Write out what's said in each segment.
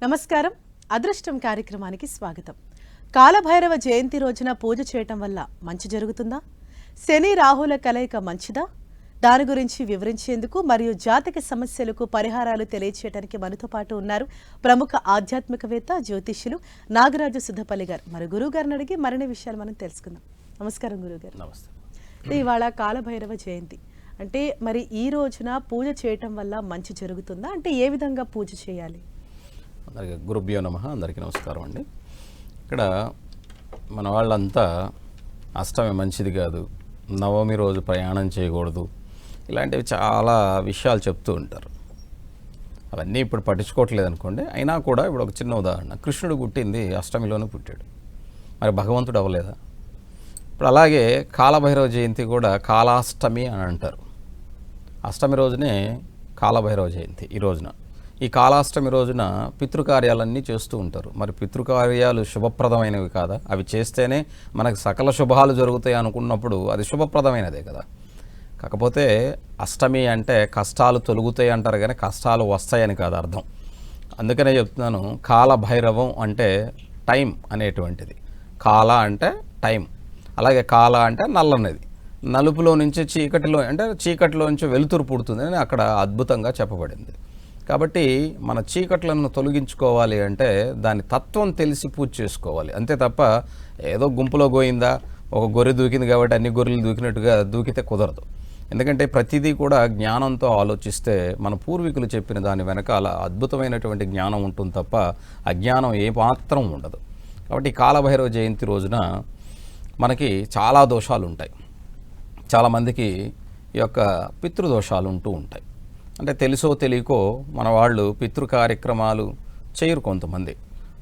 నమస్కారం. అదృష్టం కార్యక్రమానికి స్వాగతం. కాలభైరవ జయంతి రోజున పూజ చేయటం వల్ల మంచి జరుగుతుందా? శని రాహుల కలయిక మంచిదా? దాని గురించి వివరించేందుకు మరియు జాతక సమస్యలకు పరిహారాలు తెలియచేయడానికి మనతో పాటు ఉన్నారు ప్రముఖ ఆధ్యాత్మికవేత్త జ్యోతిష్యులు నాగరాజు సుధపల్లి గారు. మరి గురువు గారిని అడిగి మరిన్ని విషయాలు మనం తెలుసుకుందాం. నమస్కారం గురువు గారు. నమస్తే. ఇవాళ కాలభైరవ జయంతి అంటే మరి ఈ రోజున పూజ చేయటం వల్ల మంచి జరుగుతుందా? అంటే ఏ విధంగా పూజ చేయాలి? అందరికీ గురుభ్యో నమః. అందరికీ నమస్కారం అండి. ఇక్కడ మన వాళ్ళంతా అష్టమి మంచిది కాదు, నవమి రోజు ప్రయాణం చేయకూడదు, ఇలాంటివి చాలా విషయాలు చెప్తూ ఉంటారు. అవన్నీ ఇప్పుడు పట్టించుకోవట్లేదు అనుకోండి. అయినా కూడా ఇప్పుడు ఒక చిన్న ఉదాహరణ, కృష్ణుడు పుట్టింది అష్టమిలోనే పుట్టాడు, మరి భగవంతుడు అవ్వలేదా? ఇప్పుడు అలాగే కాలభైరవ జయంతి కూడా కాలాష్టమి అని అంటారు. అష్టమి రోజునే కాలభైరవ జయంతి. ఈ రోజున ఈ కాలాష్టమి రోజున పితృకార్యాలన్నీ చేస్తూ ఉంటారు. మరి పితృకార్యాలు శుభప్రదమైనవి కాదా? అవి చేస్తేనే మనకు సకల శుభాలు జరుగుతాయి అనుకున్నప్పుడు అది శుభప్రదమైనదే కదా. కాకపోతే అష్టమి అంటే కష్టాలు తొలుగుతాయి అంటారు, కానీ కష్టాలు వస్తాయని కాదు అర్థం. అందుకనే చెప్తున్నాను, కాలభైరవం అంటే టైం అనేటువంటిది. కాల అంటే టైం, అలాగే కాల అంటే నల్లనేది, నలుపులో నుంచి చీకటిలో అంటే చీకటిలో నుంచి వెలుతురు పుడుతుంది అని అక్కడ అద్భుతంగా చెప్పబడింది. కాబట్టి మన చీకట్లను తొలగించుకోవాలి అంటే దాని తత్వం తెలిసి పూజ చేసుకోవాలి, అంతే తప్ప ఏదో గుంపులో గోయిందా, ఒక గొర్రె దూకింది కాబట్టి అన్ని గొర్రెలు దూకినట్టుగా దూకితే కుదరదు. ఎందుకంటే ప్రతిదీ కూడా జ్ఞానంతో ఆలోచిస్తే మన పూర్వీకులు చెప్పిన దాని వెనకాల అద్భుతమైనటువంటి జ్ఞానం ఉంటుంది తప్ప అజ్ఞానం ఏ మాత్రం ఉండదు. కాబట్టి కాలభైరవ జయంతి రోజున మనకి చాలా దోషాలు ఉంటాయి. చాలామందికి ఈ యొక్క పితృదోషాలు ఉంటూ ఉంటాయి. అంటే తెలుసో తెలియకో మన వాళ్ళు పితృ కార్యక్రమాలు చేయరు కొంతమంది,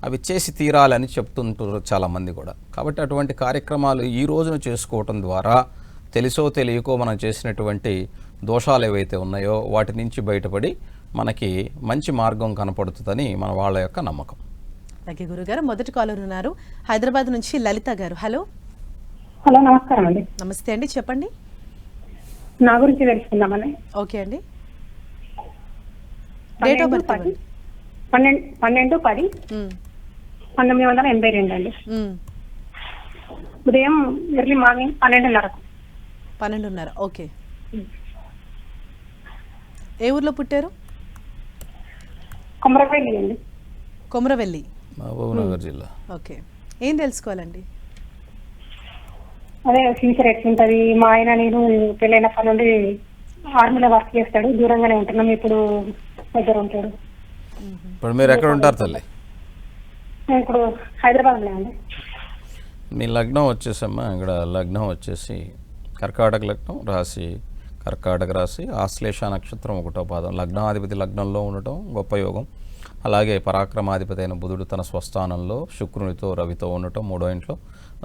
అవి చేసి తీరాలని చెప్తుంటారు చాలామంది కూడా. కాబట్టి అటువంటి కార్యక్రమాలు ఈ రోజున చేసుకోవటం ద్వారా తెలుసో తెలియకో మనం చేసినటువంటి దోషాలు ఏవైతే ఉన్నాయో వాటి నుంచి బయటపడి మనకి మంచి మార్గం కనపడుతుందని మన వాళ్ళ యొక్క నమ్మకం. అలాగే గురుగారు, మొదటి కాలర్ ఉన్నారు హైదరాబాద్ నుంచి లలిత గారు. హలో. హలో, నమస్కారం అండి. నమస్తే అండి, చెప్పండి. నా గురించి తెలుసుకుందామని. ఓకే అండి. డేట్ ఆఫ్ బర్త్ 12/10/1982 అండి. ఉదయం ఎర్లీ మార్నింగ్ 12:30. ఓకే. ఏ ఊర్లో పుట్టారు? కొమరవెల్లి అండి. కొమరవెల్లి, మహబూబ్నగర్ జిల్లా. ఓకే. ఏం తెలుసుకోవాలండి? అదే ఫ్యూచర్ ఎట్లుంటది. మా ఆయన నేను పెళ్ళైనప్పటి నుండి ఆర్మీలో వర్క్ చేస్తాడు, దూరంగానే ఉంటున్నాం. ఇప్పుడు దగ్గర ఉంటాడు. ఇప్పుడు మీరు ఎక్కడ ఉంటారు తల్లి? నేను ఇప్పుడు హైదరాబాద్లో అండి. మీ లగ్నం వచ్చేసమ్మా, ఇక్కడ లగ్నం వచ్చేసి కర్కాటక లగ్నం, రాశి కర్కాటక రాశి, ఆశ్లేష నక్షత్రం 1వ పాదం. లగ్నాధిపతి లగ్నంలో ఉండటం గొప్ప యోగం. అలాగే పరాక్రమాధిపతి అయిన బుధుడు తన స్వస్థానంలో శుక్రునితో రవితో ఉండటం 3వ ఇంట్లో,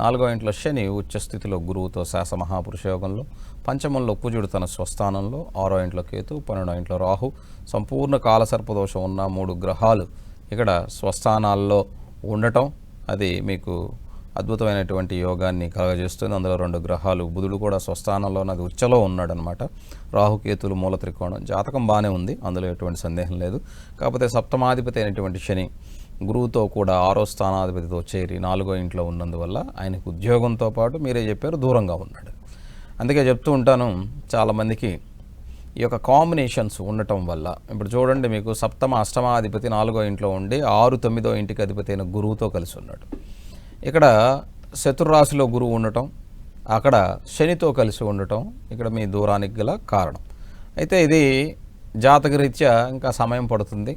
4వ ఇంట్లో శని ఉచ్చస్థితిలో గురువుతో శాస మహాపురుష యోగంలో, పంచమంలో కుజుడు తన స్వస్థానంలో, 6వ ఇంట్లో కేతు, 12వ ఇంట్లో రాహు, సంపూర్ణ కాలసర్పదోషం ఉన్న 3 గ్రహాలు ఇక్కడ స్వస్థానాల్లో ఉండటం అది మీకు అద్భుతమైనటువంటి యోగాన్ని కలగజేస్తుంది. అందులో 2 గ్రహాలు, బుధుడు కూడా స్వస్థానంలో అది ఉచ్చలో ఉన్నాడనమాట. రాహుకేతులు మూల త్రికోణం, జాతకం బాగానే ఉంది, అందులో ఎటువంటి సందేహం లేదు. కాకపోతే సప్తమాధిపతి అయినటువంటి శని గురువుతో కూడా 6వ స్థానాధిపతితో చేరి 4వ ఇంట్లో ఉన్నందువల్ల ఆయనకు ఉద్యోగంతో పాటు మీరే చెప్పారు దూరంగా ఉన్నాడు. అందుకే చెప్తూ ఉంటాను చాలామందికి ఈ యొక్క కాంబినేషన్స్ ఉండటం వల్ల. ఇప్పుడు చూడండి, మీకు సప్తమ అష్టమాధిపతి 4వ ఇంట్లో ఉండి 6, 9వ ఇంటికి అధిపతి అయిన గురువుతో కలిసి ఉన్నాడు. ఇక్కడ శత్రురాశిలో గురువు ఉండటం, అక్కడ శనితో కలిసి ఉండటం ఇక్కడ మీ దూరానికి గల కారణం. అయితే ఇది జాతకరీత్యా ఇంకా సమయం పడుతుంది.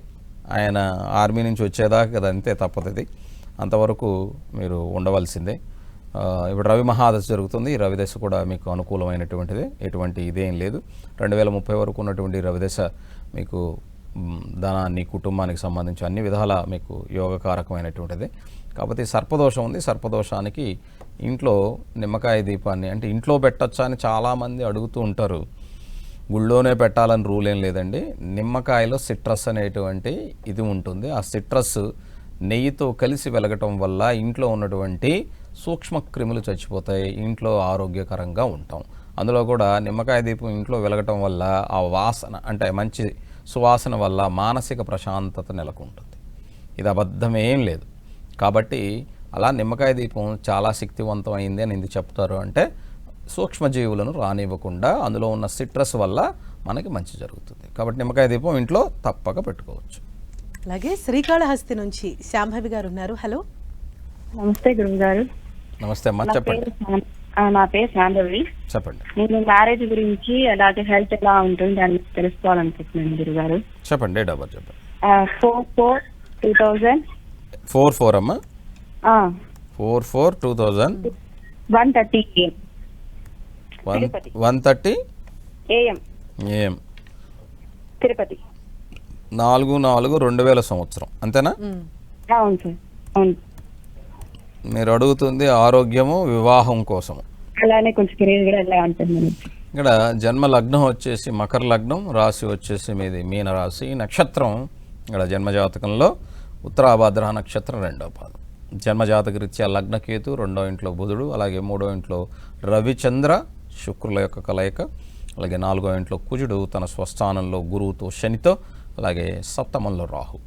ఆయన ఆర్మీ నుంచి వచ్చేదాకా కదా, అంతే తప్పదు. ఇది అంతవరకు మీరు ఉండవలసిందే. ఇప్పుడు రవి మహాదశ జరుగుతుంది. ఈ రవిదశ కూడా మీకు అనుకూలమైనటువంటిదే, ఎటువంటి ఇదేం లేదు. 2030 వరకు ఉన్నటువంటి రవిదశ మీకు ధనాన్ని, కుటుంబానికి సంబంధించి అన్ని విధాల మీకు యోగకారకమైనటువంటిదే. కాబట్టి సర్పదోషం ఉంది. సర్పదోషానికి ఇంట్లో నిమ్మకాయ దీపాన్ని అంటే ఇంట్లో పెట్టచ్చా అని చాలామంది అడుగుతూ ఉంటారు. గుళ్ళోనే పెట్టాలని రూల్ ఏం లేదండి. నిమ్మకాయలో సిట్రస్ అనేటువంటి ఇది ఉంటుంది. ఆ సిట్రస్ నెయ్యితో కలిసి వెలగటం వల్ల ఇంట్లో ఉన్నటువంటి సూక్ష్మ క్రిములు చచ్చిపోతాయి, ఇంట్లో ఆరోగ్యకరంగా ఉంటాం. అందులో కూడా నిమ్మకాయ దీపం ఇంట్లో వెలగటం వల్ల ఆ వాసన అంటే మంచి సువాసన వల్ల మానసిక ప్రశాంతత నెలకొంటుంది. ఇది అబద్ధం ఏం లేదు. కాబట్టి అలా నిమ్మకాయ దీపం చాలా శక్తివంతమైంది అని ఎందుకు చెప్తారు అంటే సూక్ష్మజీవులను రానివ్వకుండా అందులో ఉన్న సిట్రస్ వల్ల మనకి మంచి జరుగుతుంది. కాబట్టి నిమ్మకాయ దీపం ఇంట్లో తప్పక పెట్టుకోవచ్చు. అలాగే శ్రీకాళహస్తి నుంచి శాంభవి గారు ఉన్నారు. హలో. నమస్తే గురువు గారు. నమస్తే అమ్మా, చెప్పండి. నా పేరు శాంభవి. చెప్పండి. నేను మ్యారేజ్ గురించి అలాగే హెల్త్ ఎలా ఉంటుంది దాన్ని తెలుసుకోవాలనుకుంటున్నాను గురుగారు. చెప్పండి. డేట్ ఆఫ్ బర్త్ చెప్పండి. 4/4/2000. 4/4 అమ్మా. 4/4/2000. 1:30 AM. 1:30 AM. AM. తిరుపతి. 4/4/2000 సంవత్సరం అంతేనా? అవును సార్, అవును. మీరు అడుగుతుంది ఆరోగ్యము, వివాహం కోసము. అలానే కొంచెం కెరీర్ కూడా ఎలా ఉంటుంది. ఇక్కడ జన్మ లగ్నం వచ్చేసి మకర లగ్నం, రాశి వచ్చేసి మీది మీన రాశి, నక్షత్రం ఇక్కడ జన్మజాతకంలో ఉత్తరాభాద్ర నక్షత్రం 2వ పాదం. జన్మజాతక రీత్యా లగ్నకేతు, 2వ ఇంట్లో బుధుడు, అలాగే 3వ ఇంట్లో రవిచంద్ర శుక్రుల యొక్క కలయిక, అలాగే 4వ ఇంట్లో కుజుడు తన స్వస్థానంలో గురువుతో శనితో, అలాగే సప్తమంలో రాహు.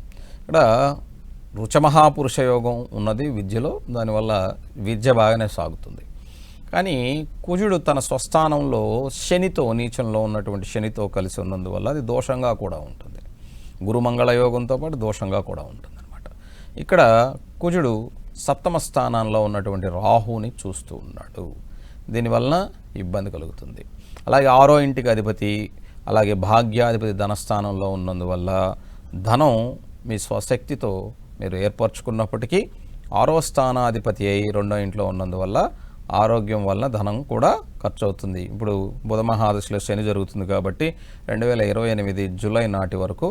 ఇక్కడ రుచమహాపురుష యోగం ఉన్నది విద్యలో, దానివల్ల విద్య బాగానే సాగుతుంది. కానీ కుజుడు తన స్వస్థానంలో శనితో, నీచంలో ఉన్నటువంటి శనితో కలిసి ఉన్నందువల్ల అది దోషంగా కూడా ఉంటుంది. గురుమంగళ యోగంతో పాటు దోషంగా కూడా ఉంటుంది అనమాట. ఇక్కడ కుజుడు సప్తమ స్థానంలో ఉన్నటువంటి రాహుని చూస్తూ ఉన్నాడు. దీనివలన ఇబ్బంది కలుగుతుంది. అలాగే 6వ ఇంటికి అధిపతి, అలాగే భాగ్యాధిపతి ధనస్థానంలో ఉన్నందువల్ల ధనం మీ స్వశక్తితో మీరు ఏర్పరచుకున్నప్పటికీ 6వ స్థానాధిపతి అయి 2వ ఇంట్లో ఉన్నందువల్ల ఆరోగ్యం వలన ధనం కూడా ఖర్చు అవుతుంది. ఇప్పుడు బుధ మహాదశలో శని జరుగుతుంది కాబట్టి 2028 జూలై నాటి వరకు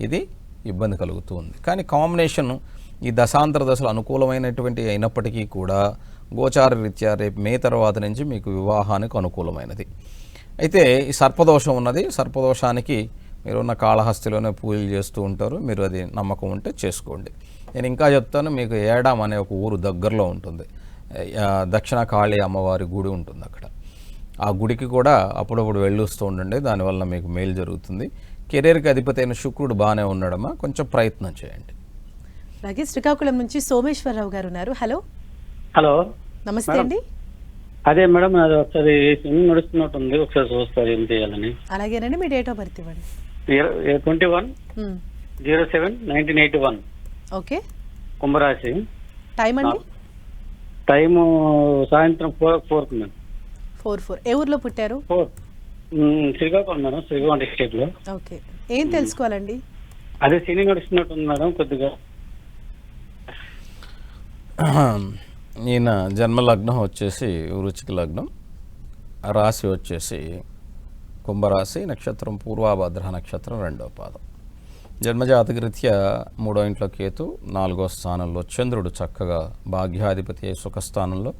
ఇది ఇబ్బంది కలుగుతూ ఉంది. కానీ కాంబినేషన్ ఈ దశాంతర దశలు అనుకూలమైనటువంటి అయినప్పటికీ కూడా గోచార రీత్యా రేపు మే తర్వాత నుంచి మీకు వివాహానికి అనుకూలమైనది. అయితే ఈ సర్పదోషం ఉన్నది. సర్పదోషానికి మీరున్న కాళహస్తిలోనే పూజలు చేస్తూ ఉంటారు. మీరు అది నమ్మకం ఉంటే చేసుకోండి. నేను ఇంకా చెప్తాను, మీకు ఏడాం అనే ఒక ఊరు దగ్గరలో ఉంటుంది. దక్షిణ కాళీ అమ్మవారి గుడి ఉంటుంది అక్కడ. ఆ గుడికి కూడా అప్పుడప్పుడు వెళ్ళొస్తూ ఉండండి, దానివల్ల మీకు మేలు జరుగుతుంది. కెరీర్కి అధిపతి అయిన శుక్రుడు బాగానే ఉన్నాడమ్మా, కొంచెం ప్రయత్నం చేయండి. అలాగే శ్రీకాకుళం నుంచి సోమేశ్వరరావు గారు ఉన్నారు. హలో. హలో, నమస్తే అండి. అదే మేడం, అది ఒకసారి సిమ్ నడుస్తున్నట్టుంది, ఒకసారి చూస్తారు ఏం చేయాలని. అలాగేనండి, మీ డేట్ ఆఫ్ బర్త్ ఇవ్వండి. 21/07/1981. ఓకే. కుంభరాశి. టైం అండి? టైము సాయంత్రం 4 మేడం. 4/4. ఏ ఊర్లో పుట్టారు? 4 శ్రీకాకుళం మేడం, శ్రీకాకుళం డిస్ట్రిక్ట్ లో. ఓకే. ఏం తెలుసుకోవాలండి? అదే సినీ నడుస్తున్నట్టుంది మేడం కొద్దిగా. ఈయన జన్మ లగ్నం వచ్చేసి వృశ్చిక లగ్నం, రాశి వచ్చేసి కుంభరాశి, నక్షత్రం పూర్వాభద్ర నక్షత్రం 2వ పాదం. జన్మజాతక రీత్యా 3వ ఇంట్లో కేతు, 4వ స్థానంలో చంద్రుడు చక్కగా భాగ్యాధిపతి సుఖస్థానంలో,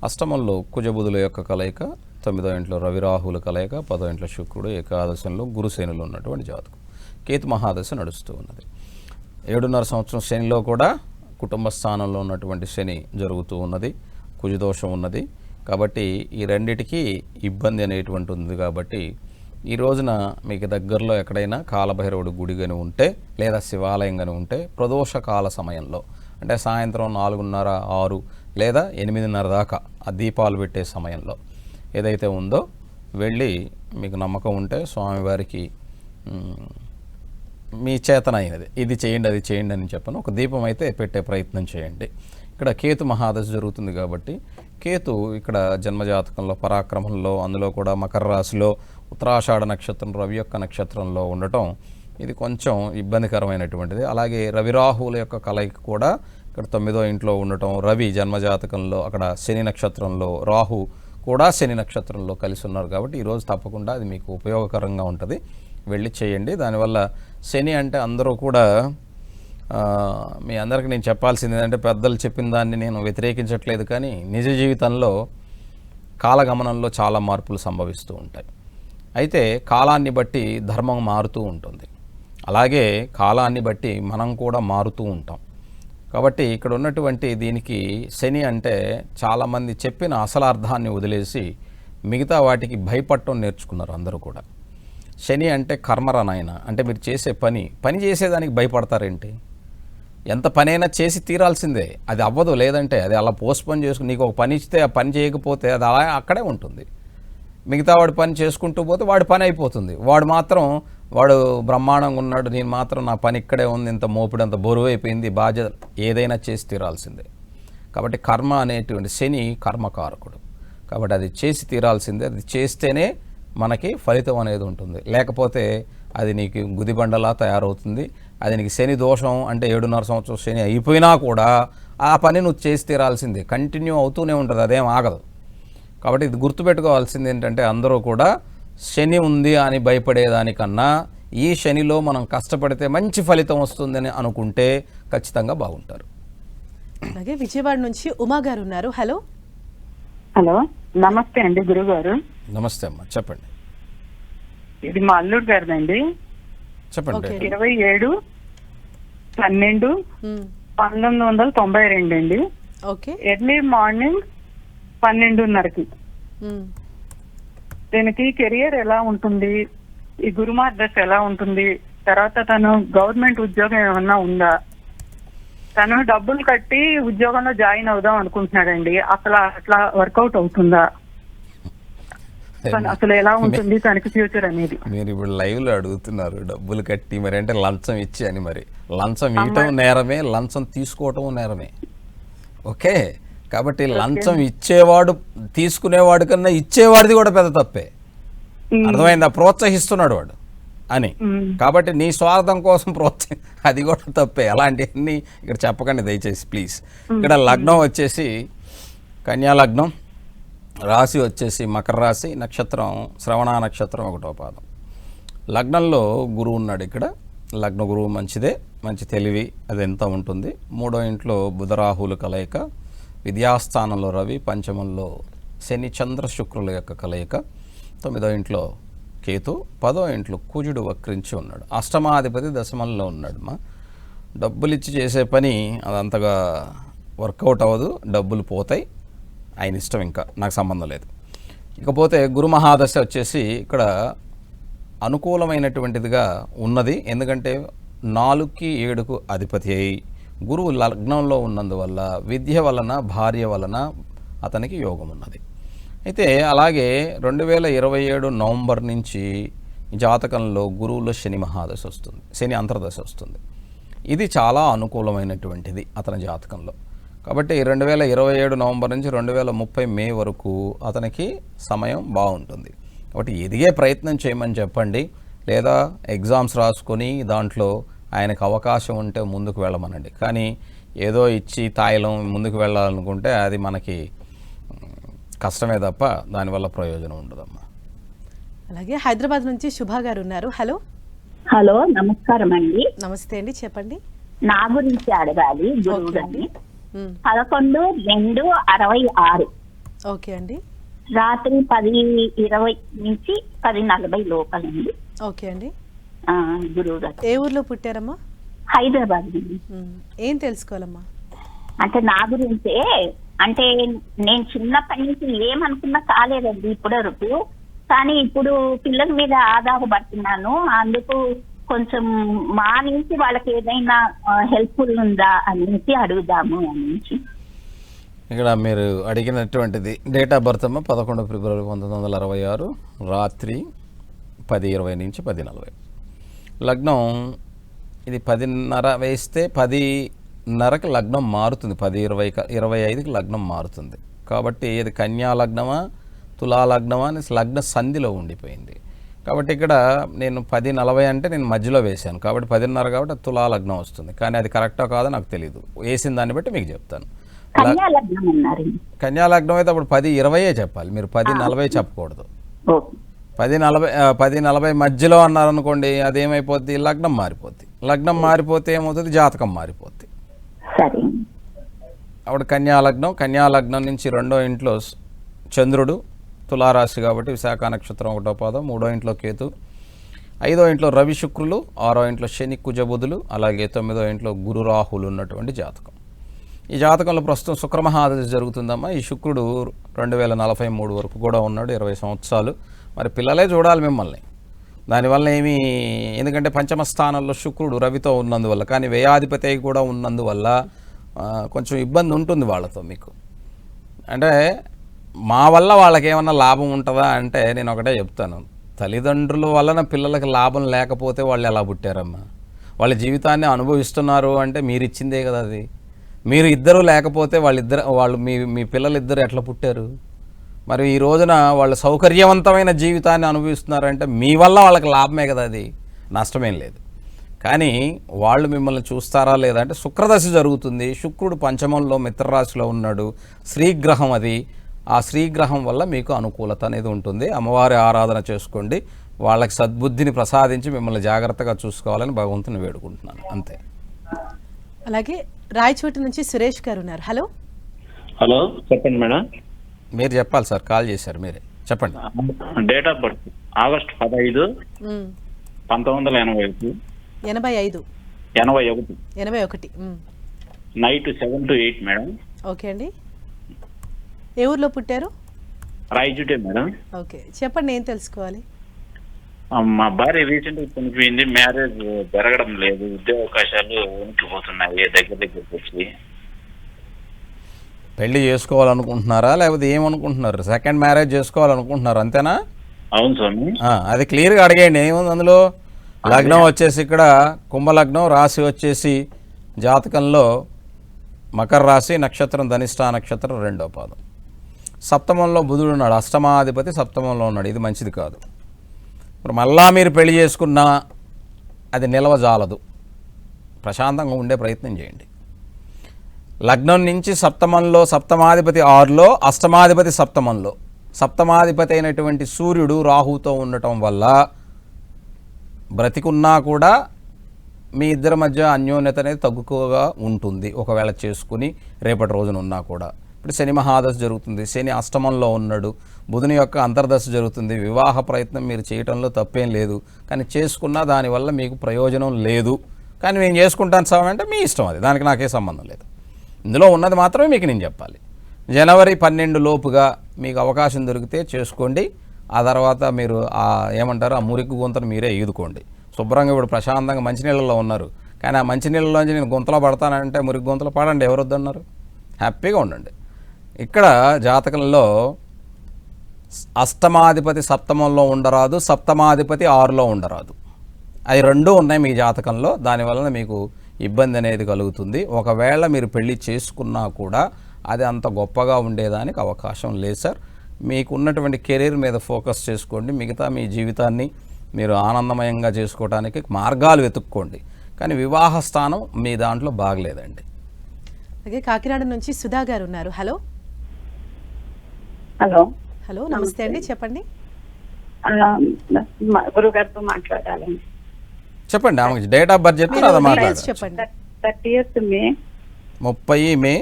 అష్టమంలో కుజబుధుల యొక్క కలయిక, 9వ ఇంట్లో రవిరాహుల కలయిక, 10వ ఇంట్లో శుక్రుడు, ఏకాదశంలో గురుసేనులు ఉన్నటువంటి జాతకం. కేతు మహాదశ నడుస్తూ ఉన్నది. 7.5 సంవత్సరం శనిలో కూడా కుటుంబ స్థానంలో ఉన్నటువంటి శని జరుగుతూ ఉన్నది, కుజదోషం ఉన్నది. కాబట్టి ఈ రెండిటికి ఇబ్బంది అనేటువంటి ఉంది. కాబట్టి ఈ రోజున మీకు దగ్గరలో ఎక్కడైనా కాలభైరవుడి గుడి కానీ ఉంటే, లేదా శివాలయం కానీ ఉంటే, ప్రదోషకాల సమయంలో అంటే సాయంత్రం 4:30, 6 లేదా 8:30 దాకా ఆ దీపాలు పెట్టే సమయంలో ఏదైతే ఉందో వెళ్ళి మీకు నమ్మకం ఉంటే స్వామివారికి మీ చేతనైనది ఇది చేయండి, అది చేయండి అని చెప్పను, ఒక దీపం అయితే పెట్టే ప్రయత్నం చేయండి. ఇక్కడ కేతు మహాదశ జరుగుతుంది కాబట్టి కేతు ఇక్కడ జన్మజాతకంలో పరాక్రమంలో, అందులో కూడా మకర రాశిలో ఉత్తరాషాఢ నక్షత్రం రవి యొక్క నక్షత్రంలో ఉండటం ఇది కొంచెం ఇబ్బందికరమైనటువంటిది. అలాగే రవిరాహుల యొక్క కలయిక కూడా ఇక్కడ 9వ ఇంట్లో ఉండటం, రవి జన్మజాతకంలో అక్కడ శని నక్షత్రంలో, రాహు కూడా శని నక్షత్రంలో కలిసి ఉన్నారు. కాబట్టి ఈరోజు తప్పకుండా అది మీకు ఉపయోగకరంగా ఉంటుంది, వెళ్ళి చేయండి. దానివల్ల శని అంటే అందరూ కూడా మీ అందరికీ నేను చెప్పాల్సింది ఏంటంటే, పెద్దలు చెప్పిన దాన్ని నేను వ్యతిరేకించట్లేదు, కానీ నిజ జీవితంలో కాలగమనంలో చాలా మార్పులు సంభవిస్తూ ఉంటాయి. అయితే కాలాన్ని బట్టి ధర్మం మారుతూ ఉంటుంది, అలాగే కాలాన్ని బట్టి మనం కూడా మారుతూ ఉంటాం. కాబట్టి ఇక్కడ ఉన్నటువంటి దీనికి శని అంటే చాలామంది చెప్పిన అసలు అర్థాన్ని వదిలేసి మిగతా వాటికి భయపడటం నేర్చుకున్నారు అందరూ కూడా. శని అంటే కర్మరా నాయన, అంటే మీరు చేసే పని చేసేదానికి భయపడతారేంటి? ఎంత పనైనా చేసి తీరాల్సిందే, అది అవ్వదు. లేదంటే అది అలా పోస్ట్పోన్ చేసుకుని నీకు ఒక పని ఇస్తే ఆ పని చేయకపోతే అది అలా అక్కడే ఉంటుంది. మిగతా వాడి పని చేసుకుంటూ పోతే వాడి పని అయిపోతుంది. వాడు బ్రహ్మాండంగా ఉన్నాడు, నేను మాత్రం నా పని ఇక్కడే ఉంది, ఇంత మోపిడి అంత బరువు అయిపోయింది, బాధ్యత ఏదైనా చేసి తీరాల్సిందే. కాబట్టి కర్మ అనేటువంటి శని కర్మకారకుడు, కాబట్టి అది చేసి తీరాల్సిందే. అది చేస్తేనే మనకి ఫలితం అనేది ఉంటుంది, లేకపోతే అది నీకు గుదిబండలా తయారవుతుంది. అది నీకు శని దోషం అంటే 7.5 సంవత్సరం శని అయిపోయినా కూడా ఆ పని నువ్వు చేసి తీరాల్సిందే, కంటిన్యూ అవుతూనే ఉంటుంది, అదేం ఆగదు. కాబట్టి ఇది గుర్తుపెట్టుకోవాల్సింది ఏంటంటే అందరూ కూడా శని ఉంది అని భయపడేదానికన్నా ఈ శనిలో మనం కష్టపడితే మంచి ఫలితం వస్తుందని అనుకుంటే ఖచ్చితంగా బాగుంటారు. అలాగే విజయవాడ నుంచి ఉమా గారు ఉన్నారు. హలో. హలో, నమస్తే అండి గురుగారు. నమస్తే అమ్మా, చెప్పండి. ఇది మా అల్లుడు గారిదండి. చెప్పండి. 27/12/1992 అండి. ఓకే. ఎర్లీ మార్నింగ్ 12:30కి. దీనికి కెరియర్ ఎలా ఉంటుంది, ఈ గురుమార్గదర్శ ఎలా ఉంటుంది, తర్వాత తను గవర్నమెంట్ ఉద్యోగం ఏమన్నా ఉందా, తను డబ్బులు కట్టి ఉద్యోగంలో జాయిన్ అవుదాం అనుకుంటున్నాడండి, అట్లా వర్కౌట్ అవుతుందా, అసలు ఎలా ఉంటుంది తనకి ఫ్యూచర్ అనేది. మీరు ఇప్పుడు లైవ్లో అడుగుతున్నారు డబ్బులు కట్టి మరి అంటే లంచం ఇచ్చి అని. మరి లంచం ఇవ్వటం నేరమే, లంచం తీసుకోవటం నేరమే. ఓకే, కాబట్టి లంచం ఇచ్చేవాడు తీసుకునేవాడు కన్నా ఇచ్చేవాడిది కూడా పెద్ద తప్పే. అర్థమైందా? ప్రోత్సహిస్తున్నాడు వాడు అని. కాబట్టి నీ స్వార్థం కోసం అది కూడా తప్పే. అలాంటివన్నీ ఇక్కడ చెప్పకండి దయచేసి ప్లీజ్. ఇక్కడ లగ్నం వచ్చేసి కన్యా లగ్నం, రాశి వచ్చేసి మకర రాశి, నక్షత్రం శ్రవణ నక్షత్రం 1వ పాదం. లగ్నంలో గురువు ఉన్నాడు. ఇక్కడ లగ్న గురువు మంచిదే, మంచి తెలివి అదంతా ఉంటుంది. 3వ ఇంట్లో బుధరాహులు కలయిక, విద్యాస్థానంలో రవి, పంచమంలో శని చంద్ర శుక్రుల యొక్క కలయిక, 9వ ఇంట్లో కేతు, 10వ ఇంట్లో కుజుడు వక్రించి ఉన్నాడు. అష్టమాధిపతి దశమంలో ఉన్నాడు. డబ్బులు ఇచ్చి చేసే పని అదంతగా వర్కౌట్ అవ్వదు, డబ్బులు పోతాయి, ఆయన ఇష్టం, ఇంకా నాకు సంబంధం లేదు. ఇకపోతే గురు మహాదశ వచ్చేసి ఇక్కడ అనుకూలమైనటువంటిదిగా ఉన్నది. ఎందుకంటే 4కి 7కు అధిపతి అయి గురువు లగ్నంలో ఉన్నందువల్ల విద్య వలన భార్య వలన అతనికి యోగం ఉన్నది. అయితే అలాగే 2027 నవంబర్ నుంచి జాతకంలో గురువులో శని మహాదశ వస్తుంది, శని అంతర్దశ వస్తుంది. ఇది చాలా అనుకూలమైనటువంటిది అతని జాతకంలో. కాబట్టి 2027 నవంబర్ నుంచి 2030 మే వరకు అతనికి సమయం బాగుంటుంది. కాబట్టి ఎదిగే ప్రయత్నం చేయమని చెప్పండి, లేదా ఎగ్జామ్స్ రాసుకొని దాంట్లో ఆయనకు అవకాశం ఉంటే ముందుకు వెళ్ళమనండి. కానీ ఏదో ఇచ్చి తాయిలం ముందుకు వెళ్ళాలనుకుంటే అది మనకి కష్టమే తప్ప దానివల్ల ప్రయోజనం ఉండదమ్మా. అలాగే హైదరాబాద్ నుంచి శుభా గారు ఉన్నారు. హలో. హలో, నమస్కారం అండి. నమస్తే అండి, చెప్పండి. నా గురించి అడగాలి గురువు గారిని. 11/2/66. ఓకే అండి. రాత్రి 10:20 నుంచి 10:40 లోపలండి. ఓకే అండి. గురువు గారు ఏ ఊర్లో పుట్టారమ్మా? హైదరాబాద్ అండి. ఏం తెలుసుకోవాలమ్మా? అంటే నా గురించే, అంటే నేను చిన్నప్పటి నుంచి ఏమనుకున్నా కాలేదండి ఇప్పటి వరకు. కానీ ఇప్పుడు పిల్లల మీద ఆధారపడుతున్నాను, అందుకు కొంచెం మా నుంచి వాళ్ళకి ఏదైనా హెల్ప్ఫుల్ ఉందా అనేసి అడుగుదాము అనేసి. ఇక్కడ మీరు అడిగినటువంటిది డేట్ ఆఫ్ బర్త్ అమ్మ 11 ఫిబ్రవరి 1966, రాత్రి 10:20 నుంచి 10:40. లగ్నం ఇది 10:30 వేస్తే 10:30కి లగ్నం మారుతుంది, 10:25కి లగ్నం మారుతుంది. కాబట్టి ఇది కన్యా లగ్నమా తులా లగ్నమా అని లగ్న సంధిలో ఉండిపోయింది. కాబట్టి ఇక్కడ నేను 10:40 అంటే నేను మధ్యలో వేశాను, కాబట్టి 10:30 కాబట్టి తులా లగ్నం వస్తుంది. కానీ అది కరెక్టా కాదో నాకు తెలియదు, వేసిన దాన్ని బట్టి మీకు చెప్తాను. కన్యా లగ్నం అయితే అప్పుడు 10:20 చెప్పాలి, మీరు 10:40 చెప్పకూడదు. 10:40 మధ్యలో అన్నారనుకోండి, అదేమైపోద్ది, లగ్నం మారిపోద్ది. లగ్నం మారిపోతే ఏమవుతుంది, జాతకం మారిపోద్ది. అప్పుడు కన్యా లగ్నం నుంచి 2వ ఇంట్లో చంద్రుడు, తులారాశి కాబట్టి విశాఖ నక్షత్రం 1వ పాదం, 3వ ఇంట్లో కేతు, 5వ ఇంట్లో రవి శుక్రులు, 6వ ఇంట్లో శని కుజ బుధులు, అలాగే 9వ ఇంట్లో గురు రాహులు ఉన్నటువంటి జాతకం. ఈ జాతకంలో ప్రస్తుతం శుక్రమహాదశ జరుగుతుందమ్మా. ఈ శుక్రుడు 2043 వరకు కూడా ఉన్నాడు, 20 సంవత్సరాలు. మరి పిల్లలే చూడాలి మిమ్మల్ని, దానివల్ల ఏమీ, ఎందుకంటే పంచమ స్థానంలో శుక్రుడు రవితో ఉన్నందువల్ల, కానీ వ్యయాధిపతి కూడా ఉన్నందువల్ల కొంచెం ఇబ్బంది ఉంటుంది వాళ్ళతో మీకు. అంటే మా వల్ల వాళ్ళకి ఏమన్నా లాభం ఉంటుందా అంటే నేను ఒకటే చెప్తాను, తల్లిదండ్రుల వలన పిల్లలకి లాభం లేకపోతే వాళ్ళు ఎలా పుట్టారమ్మా? వాళ్ళ జీవితాన్ని అనుభవిస్తున్నారు అంటే మీరు ఇచ్చిందే కదా అది. మీరు ఇద్దరు లేకపోతే వాళ్ళు మీ పిల్లలిద్దరు ఎట్లా పుట్టారు? మరి ఈ రోజున వాళ్ళు సౌకర్యవంతమైన జీవితాన్ని అనుభవిస్తున్నారంటే మీ వల్ల వాళ్ళకి లాభమే కదా, అది నష్టమేం లేదు. కానీ వాళ్ళు మిమ్మల్ని చూస్తారా లేదా అంటే శుక్రదశ జరుగుతుంది, శుక్రుడు పంచమంలో మిత్రరాశిలో ఉన్నాడు, శ్రీగ్రహం అది. ఆ శ్రీగ్రహం వల్ల మీకు అనుకూలత అనేది ఉంటుంది. అమ్మవారి ఆరాధన చేసుకోండి, వాళ్ళకి సద్బుద్ధిని ప్రసాదించి మిమ్మల్ని జాగ్రత్తగా చూసుకోవాలని భగవంతుని వేడుకుంటున్నాను, అంతే. అలాగే రాయచోటి నుంచి సురేష్ గారు ఉన్నారు. హలో హలో, చెప్పండి మేడం. మీరు చెప్పాలి సార్, కాల్ చేశారు మీరే, చెప్పండి. Date of birth August 15, 1981. 81 night 7 to 8 madam. Okay అండి. ఏ ఊర్లో పుట్టారు? రాయచూటే మేడం. ఓకే, చెప్పండి, ఏం తెలుసుకోవాలి? మా భార్య రీసెంట్ గా చనిపోయింది, మ్యారేజ్ జరగడం లేదు, ఉద్యోగ అవకాశాలు ఉనికిపోతున్నాయి దగ్గరికి వచ్చి. పెళ్లి చేసుకోవాలనుకుంటున్నారా లేకపోతే ఏమనుకుంటున్నారు? సెకండ్ మ్యారేజ్ చేసుకోవాలనుకుంటున్నారు అంతేనా? అవును స్వామి. అది క్లియర్గా అడిగేయండి, ఏముంది అందులో. లగ్నం వచ్చేసి ఇక్కడ కుంభలగ్నం, రాశి వచ్చేసి జాతకంలో మకర రాశి, నక్షత్రం ధనిష్ఠా నక్షత్రం 2వ పాదం. సప్తమంలో బుధుడు ఉన్నాడు, అష్టమాధిపతి సప్తమంలో ఉన్నాడు, ఇది మంచిది కాదు. ఇప్పుడు మళ్ళా మీరు పెళ్లి చేసుకున్నా అది నిలవజాలదు, ప్రశాంతంగా ఉండే ప్రయత్నం చేయండి. లగ్నం నుంచి సప్తమంలో సప్తమాధిపతి 6లో, అష్టమాధిపతి సప్తమంలో. సప్తమాధిపతి అయినటువంటి సూర్యుడు రాహుతో ఉండటం వల్ల బ్రతికున్నా కూడా మీ ఇద్దరి మధ్య అన్యోన్యత అనేది తగ్గుగా ఉంటుంది, ఒకవేళ చేసుకుని రేపటి రోజున ఉన్నా కూడా. ఇప్పుడు శని మహాదశ జరుగుతుంది, శని అష్టమంలో ఉన్నాడు, బుధుని యొక్క అంతర్దశ జరుగుతుంది. వివాహ ప్రయత్నం మీరు చేయటంలో తప్పేం లేదు, కానీ చేసుకున్నా దానివల్ల మీకు ప్రయోజనం లేదు. కానీ నేను చేసుకుంటాను సార్ అంటే మీ ఇష్టం, అది దానికి నాకే సంబంధం లేదు. ఇందులో ఉన్నది మాత్రమే మీకు నేను చెప్పాలి. జనవరి 12 లోపుగా మీకు అవకాశం దొరికితే చేసుకోండి. ఆ తర్వాత మీరు ఏమంటారు, ఆ మురికి గుంతను మీరే ఈదుకోండి. శుభ్రంగా ఇప్పుడు ప్రశాంతంగా మంచినీళ్ళలో ఉన్నారు, కానీ ఆ మంచినీళ్ళలోంచి నేను గుంతలో పడతానంటే మురికి గుంతలో పడండి, ఎవరొద్దన్నారు? హ్యాపీగా ఉండండి. ఇక్కడ జాతకంలో అష్టమాధిపతి సప్తమంలో ఉండరాదు, సప్తమాధిపతి 6లో ఉండరాదు, అవి రెండూ ఉన్నాయి మీ జాతకంలో. దానివలన మీకు ఇబ్బంది అనేది కలుగుతుంది. ఒకవేళ మీరు పెళ్లి చేసుకున్నా కూడా అది అంత గొప్పగా ఉండేదానికి అవకాశం లేదు సార్. మీకు ఉన్నటువంటి కెరీర్ మీద ఫోకస్ చేసుకోండి, మిగతా మీ జీవితాన్ని మీరు ఆనందమయంగా చేసుకోవడానికి మార్గాలు వెతుక్కోండి. కానీ వివాహ స్థానం మీ దాంట్లో బాగలేదండి. అలాగే కాకినాడ నుంచి సుధా గారు ఉన్నారు. హలో హలో హలో, నమస్తే అండి, చెప్పండి. గురుగారితో మాట్లాడాలండి. చెప్పండి, ఆమెకి డేట్ ఆఫ్ బర్త్ చెప్తే అదే మాట్లాడాలి. చెప్పండి. 30th May 30 మే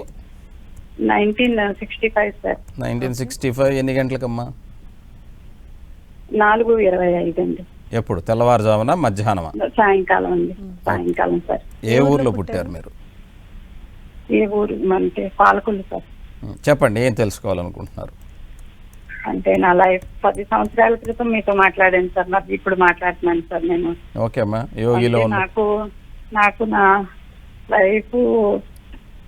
1965 సార్. 1965. ఎన్ని గంటలకమ్మా? 4:25 అండి. ఎప్పుడు, తెల్లవారుజామున మధ్యాహ్నమా? సాయంకాలం అండి, సాయంకాలం సార్. ఏ ఊర్లో పుట్టారు మీరు? ఏ ఊరు అంటే పాలకొల్లు సార్. చెప్పండి, ఏం తెలుసుకోవాలనుకుంటున్నారు? అంటే నా లైఫ్ 10 సంవత్సరాల క్రితం మీతో మాట్లాడాను సార్, నాకు ఇప్పుడు మాట్లాడుతున్నాను సార్ నేను. ఓకే అమ్మా, యోగిలో అంటే నాకు నా లైఫ్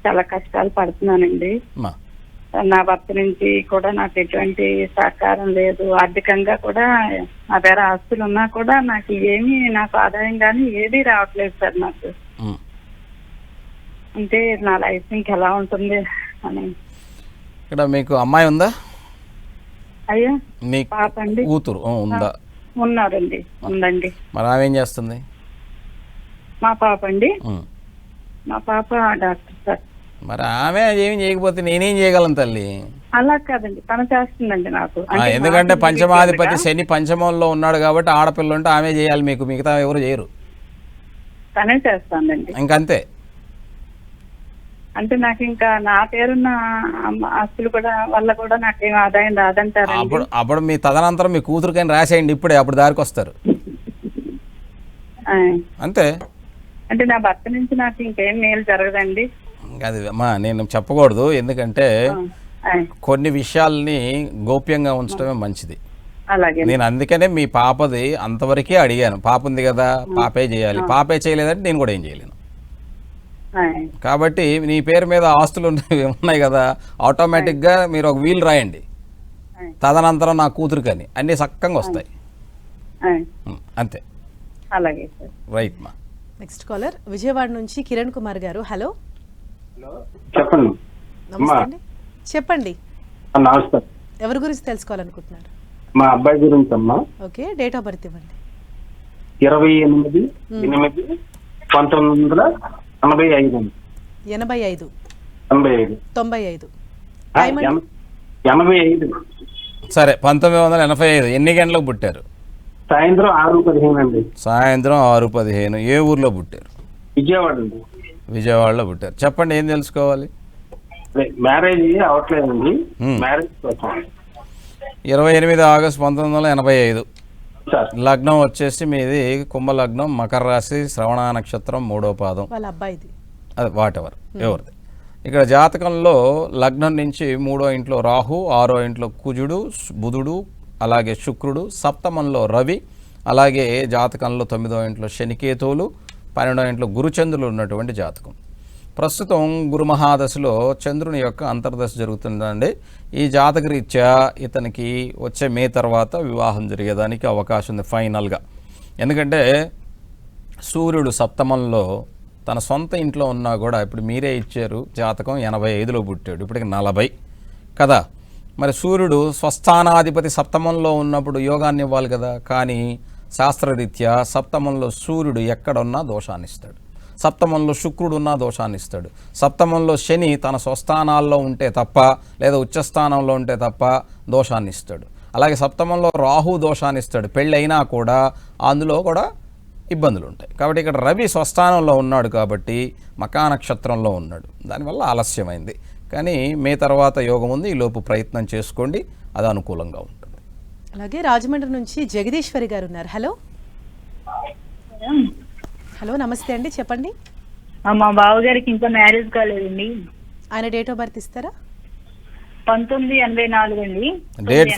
చాలా కష్టాలు పడుతున్నానండి. నా భర్త నుంచి కూడా నాకు ఎటువంటి సహకారం లేదు, ఆర్థికంగా కూడా నా దగ్గర ఆస్తులు ఉన్నా కూడా నాకు ఆదాయం కానీ ఏది రావట్లేదు సార్ నాకు. అంటే నా లైఫ్ ఇంకెలా ఉంటుంది అని. ఇక్కడ మీకు అమ్మాయి ఉందా? అయ్యా, మీ పాప అండి. కూతురు ఉందా? ఉన్నారండి, ఉందండి. మరి ఆమె ఏం చేస్తుంది? మా పాప అండి, మా పాప డాక్టర్ సార్. మరి ఆమె ఏం చేయకపోతే నేనేం చేయగలను తల్లి? అలా కాదండి, తను చేస్తుందండి నాకు. ఎందుకంటే పంచమాధిపతి శని పంచమంలో ఉన్నాడు కాబట్టి ఆడపిల్ల ఉంటే ఆమె చేయాలి, మీకు మిగతా ఎవరు చేయరు. తనే చేస్తానండి. ఇంకంతే. అంటే నాకు ఇంకా నా పేరున్న ఆస్తులు కూడా వల్ల కూడా నాకేం ఆదాయం రాదంటారు. అప్పుడు మీ తదనంతరం మీ కూతురికైనా రాసేయండి ఇప్పుడే, అప్పుడు దారికి వస్తారు. అంతే. అంటే నా భర్త నుంచి నాకు ఇంకేం మేలు జరగదండి. అది అమ్మా నేను చెప్పకూడదు, ఎందుకంటే కొన్ని విషయాల్ని గోప్యంగా ఉంచడమే మంచిది. అలాగే. నేను అందుకనే మీ పాపది అంతవరకే అడిగాను. పాప ఉంది కదా, పాపే చేయాలి. పాపే చేయలేదంటే నేను కూడా ఏం చేయలేను. కాబట్టి నీ పేరు మీద ఆస్తులు ఉన్నాయి కదా, ఆటోమేటిక్గా మీరు ఒక వీల్ రాయండి, తదనంతరం నా కూతురుకని, అన్నీ చక్కగా వస్తాయి. అంతే. అలాగే సార్. రైట్ మా. నెక్స్ట్ కాలర్ విజయవాడ నుంచి కిరణ్ కుమార్ గారు. హలో, చెప్పండి. నమస్తే అండి, చెప్పండి నమస్తే. ఎవరి గురించి తెలుసుకోవాలనుకుంటున్నారు? మా అబ్బాయి గురించి అమ్మా. ఓకే, డేట్ ఆఫ్ బర్త్ ఇవ్వండి. 28/8/1985. 85 85. 95 85. సరే, 1985. ఎన్ని గంటలకు పుట్టారు? సాయంత్రం 6:15 అండి. సాయంత్రం 6:15. ఏ ఊర్లో పుట్టారు? విజయవాడ అండి. విజయవాడలో పుట్టారు. చెప్పండి, ఏం తెలుసుకోవాలి? మ్యారేజ్ అవట్లేదండి, మ్యారేజ్ కోసం. 28 ఆగస్టు 1985. సార్ లగ్నం వచ్చేసి మీది కుంభ లగ్నం, మకర రాశి, శ్రవణ నక్షత్రం, 3వ పాదం. వాళ్ళ అబ్బాయిది. అది వాట్ ఎవర్ ఎవరిది. ఇక్కడ జాతకంలో లగ్నం నుంచి 3వ ఇంట్లో రాహు, 6వ ఇంట్లో కుజుడు, బుధుడు, అలాగే శుక్రుడు, సప్తమంలో రవి, అలాగే జాతకంలో 9వ ఇంట్లో శనికేతువులు, 12వ ఇంట్లో గురుచంద్రులు ఉన్నటువంటి జాతకం. ప్రస్తుతం గురు మహాదశలో చంద్రుని యొక్క అంతర్దశ జరుగుతుందండి. ఈ జాతకరీత్యా ఇతనికి వచ్చే మే తర్వాత వివాహం జరిగేదానికి అవకాశం ఉంది ఫైనల్గా. ఎందుకంటే సూర్యుడు సప్తమంలో తన సొంత ఇంట్లో ఉన్నా కూడా, ఇప్పుడు మీరే ఇచ్చారు జాతకం, 85లో పుట్టాడు, ఇప్పటికి 40 కదా. మరి సూర్యుడు స్వస్థానాధిపతి సప్తమంలో ఉన్నప్పుడు యోగాన్ని ఇవ్వాలి కదా. కానీ శాస్త్రరీత్యా సప్తమంలో సూర్యుడు ఎక్కడున్నా దోషాన్ని ఇస్తాడు, సప్తమంలో శుక్రుడు ఉన్నా దోషాన్ని ఇస్తాడు, సప్తమంలో శని తన స్వస్థానాల్లో ఉంటే తప్ప, లేదా ఉచ్చస్థానంలో ఉంటే తప్ప దోషాన్ని ఇస్తాడు. అలాగే సప్తమంలో రాహు దోషాన్ని ఇస్తాడు, పెళ్ళి అయినా కూడా అందులో కూడా ఇబ్బందులు ఉంటాయి. కాబట్టి ఇక్కడ రవి స్వస్థానంలో ఉన్నాడు కాబట్టి మకా నక్షత్రంలో ఉన్నాడు, దానివల్ల ఆలస్యమైంది. కానీ మే తర్వాత యోగం ఉంది, ఈలోపు ప్రయత్నం చేసుకోండి, అది అనుకూలంగా ఉంటుంది. అలాగే రాజమండ్రి నుంచి జగదీశ్వరి గారు ఉన్నారు. హలో, హలో నమస్తే అండి, చెప్పండి. మా బావగారికి ఇంకా మ్యారేజ్ కాలేదండి. ఆయన డేట్ ఆఫ్ బర్త్ ఇస్తారా? 1984 అండి. డేట్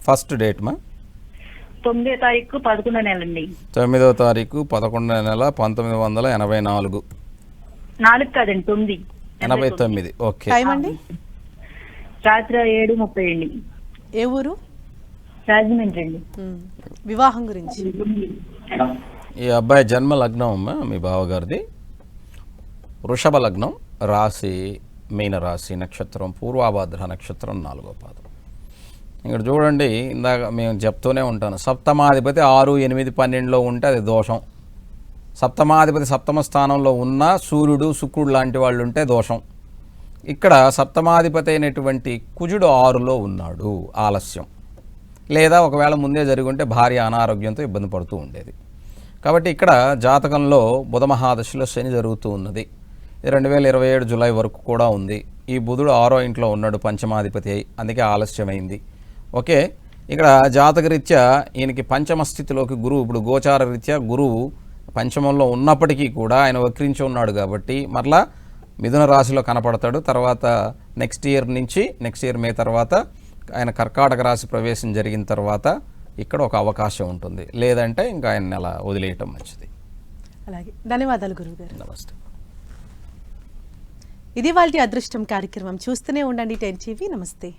ఫస్ట్ డేట్ మా 9వ తారీఖు 11వ నెల అండి. 9వ తారీఖు 11వ నెల 1984. 4 కాదండి, 9. 89. ఓకే. టైం అండి? రాత్రి 7:30 అండి. ఏ ఊరు? రాజమండ్రి అండి. వివాహం గురించి. ఈ అబ్బాయి జన్మ లగ్నం అమ్మా మీ బావగారిది వృషభ లగ్నం, రాశి మీన రాశి, నక్షత్రం పూర్వాభాద్ర నక్షత్రం, 4వ పాదం. ఇక్కడ చూడండి, ఇందాక మేము చెప్తూనే ఉంటాను, సప్తమాధిపతి 6, 8, 12లో ఉంటే అది దోషం. సప్తమాధిపతి సప్తమ స్థానంలో ఉన్న సూర్యుడు, శుక్రుడు లాంటి వాళ్ళు ఉంటే దోషం. ఇక్కడ సప్తమాధిపతి అయినటువంటి కుజుడు 6లో ఉన్నాడు, ఆలస్యం. లేదా ఒకవేళ ముందే జరిగి ఉంటే భార్య అనారోగ్యంతో ఇబ్బంది పడుతూ ఉండేది. కాబట్టి ఇక్కడ జాతకంలో బుధ మహాదశలో శని జరుగుతూ ఉన్నది. ఇది 2027 జూలై వరకు కూడా ఉంది. ఈ బుధుడు 6వ ఇంట్లో ఉన్నాడు పంచమాధిపతి అయి, అందుకే ఆలస్యమైంది. ఓకే. ఇక్కడ జాతకరీత్యా ఈయనకి పంచమ స్థితిలోకి గురువు, ఇప్పుడు గోచార రీత్యా గురువు పంచమంలో ఉన్నప్పటికీ కూడా ఆయన వక్రించి ఉన్నాడు కాబట్టి మరలా మిథున రాశిలో కనపడతాడు. తర్వాత నెక్స్ట్ ఇయర్ మే తర్వాత ఆయన కర్కాటక రాశి ప్రవేశం జరిగిన తర్వాత ఇక్కడ ఒక అవకాశం ఉంటుంది. లేదంటే ఇంకా ఆయన అలా వదిలేయటం మంచిది. అలాగే, ధన్యవాదాలు గురువుగారు. నమస్తే. ఇది వాళ్ళ అదృష్టం కార్యక్రమం. చూస్తూనే ఉండండి 10 టీవీ. నమస్తే.